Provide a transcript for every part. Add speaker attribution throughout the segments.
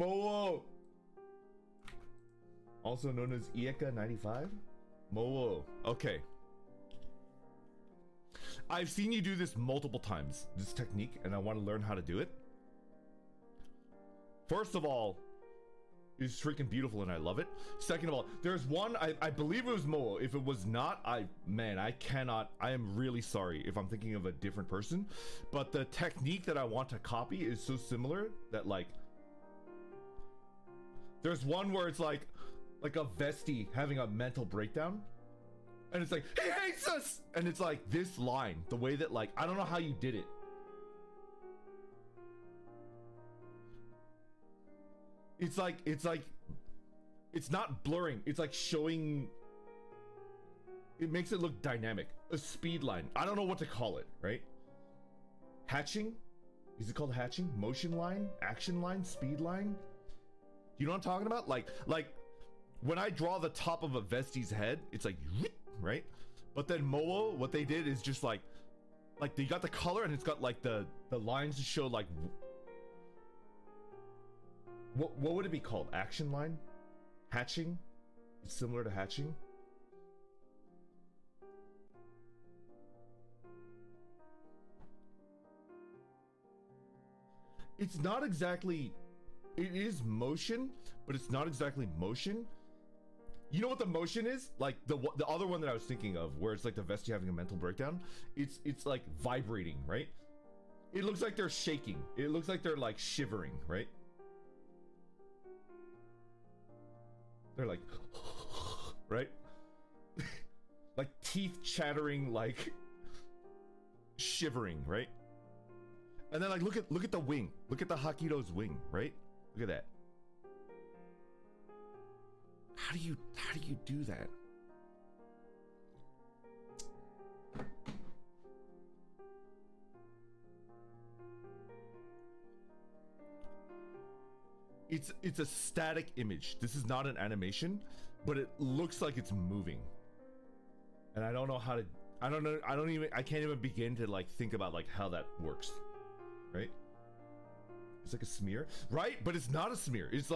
Speaker 1: Mowo! Also known as Ieka95? Mowo. Okay. I've seen you do this multiple times, this technique, and I want to learn how to do it. First of all, it's freaking beautiful and I love it. Second of all, there's one, I believe it was Mowo. If it was not, I am really sorry if I'm thinking of a different person. But the technique that I want to copy is so similar that like, there's one where it's like a vestie having a mental breakdown. And it's like, he hates us! And it's like this line, the way that like, I don't know how you did it. It's like, it's not blurring. It's like showing, it makes it look dynamic. A speed line. I don't know what to call it, right? Hatching? Is it called hatching? Motion line? Action line? Speed line? You know what I'm talking about? Like when I draw the top of a vestie's head, it's like, right? But then Mowo, what they did is just like they got the color and it's got like the lines to show like, what would it be called? Action line? Hatching? It's similar to hatching? It's not exactly, it is motion, but it's not exactly motion. You know what the motion is? Like the other one that I was thinking of, where it's like the vestie having a mental breakdown. It's like vibrating, right? It looks like they're shaking. It looks like they're like shivering, right? They're like, right? Like teeth chattering, like shivering, right? And then like look at the wing. Look at the Hakito's wing, right? Look at that. How do you do that? It's a static image. This is not an animation, but it looks like it's moving. And I don't know how to, I can't even begin to like think about like how that works, right? It's like a smear, right? But it's not a smear. It's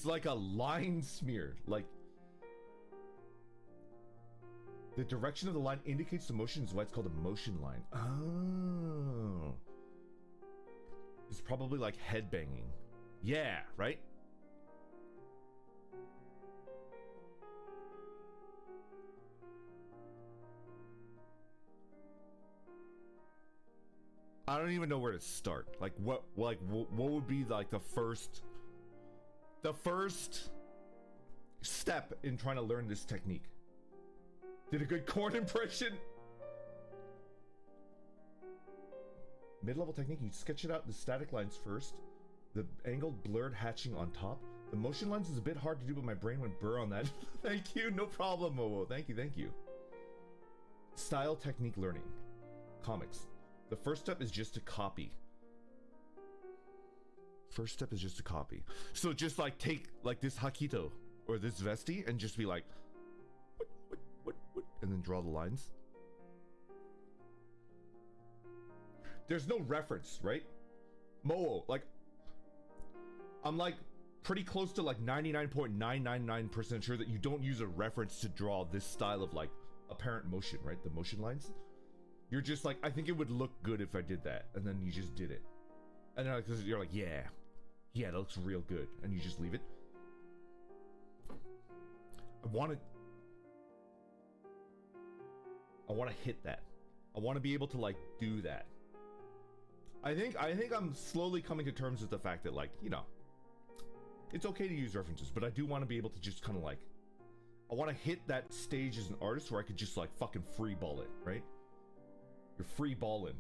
Speaker 1: like a line smear. Like the direction of the line indicates the motion, is why it's called a motion line. Oh, it's probably like headbanging. Yeah, right? I don't even know where to start. Like what would be like the first step in trying to learn this technique? Did a good corn impression. Mid-level technique, you sketch it out the static lines first. The angled blurred hatching on top. The motion lines is a bit hard to do, but my brain went burr on that. Thank you, no problem, Mowo. Thank you. Style technique learning. Comics. The first step is just to copy. So just like take like this Hakito or this vestie and just be like, what, and then draw the lines. There's no reference, right? Mowo, like, I'm like pretty close to like 99.999% sure that you don't use a reference to draw this style of like apparent motion, right? The motion lines. You're just like, I think it would look good if I did that, and then you just did it, and then you're like, yeah, that looks real good, and you just leave it. I want to hit that. I want to be able to like do that. I think I'm slowly coming to terms with the fact that like, you know, it's okay to use references, but I do want to be able to just kind of like, I want to hit that stage as an artist where I could just like fucking free ball it, right? You're free balling.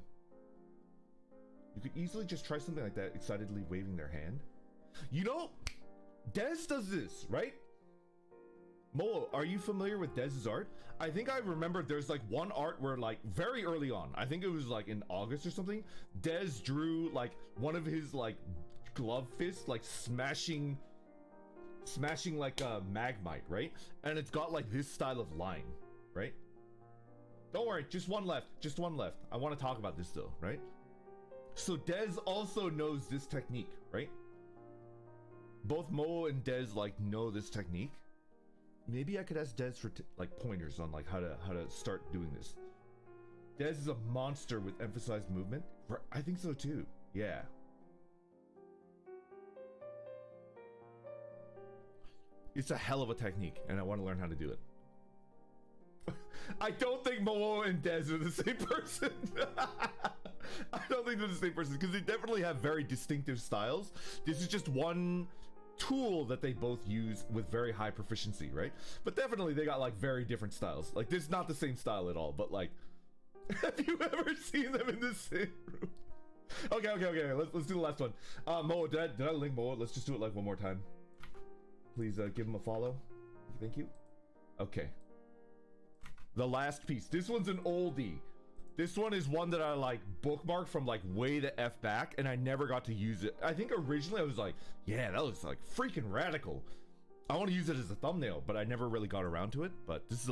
Speaker 1: You could easily just try something like that, excitedly waving their hand. You know, Dez does this, right? Mowo, are you familiar with Dez's art? I think I remember there's like one art where like very early on, I think it was like in August or something, Dez drew like one of his like glove fists like smashing like a Magmite, right? And it's got like this style of line, right? Don't worry, just one left. I want to talk about this though, right? So Dez also knows this technique, right? both Mo and Des like know this technique. Maybe I could ask Des for like pointers on like how to start doing this. Des is a monster with emphasized movement. I think so too. Yeah. It's a hell of a technique, and I want to learn how to do it. I don't think Momo and Des are the same person. I don't think they're the same person, because they definitely have very distinctive styles. This is just one tool that they both use with very high proficiency, right? But definitely they got like very different styles. Like, this is not the same style at all, but like, have you ever seen them in the same room? Okay. Let's do the last one. Momo, did I link Momo? Let's just do it like one more time. Please give him a follow. Thank you. Okay. The last piece. This one's an oldie. This one is one that I like bookmarked from like way the F back, and I never got to use it. I think originally I was like, yeah, that was like freaking radical. I want to use it as a thumbnail, but I never really got around to it. But this is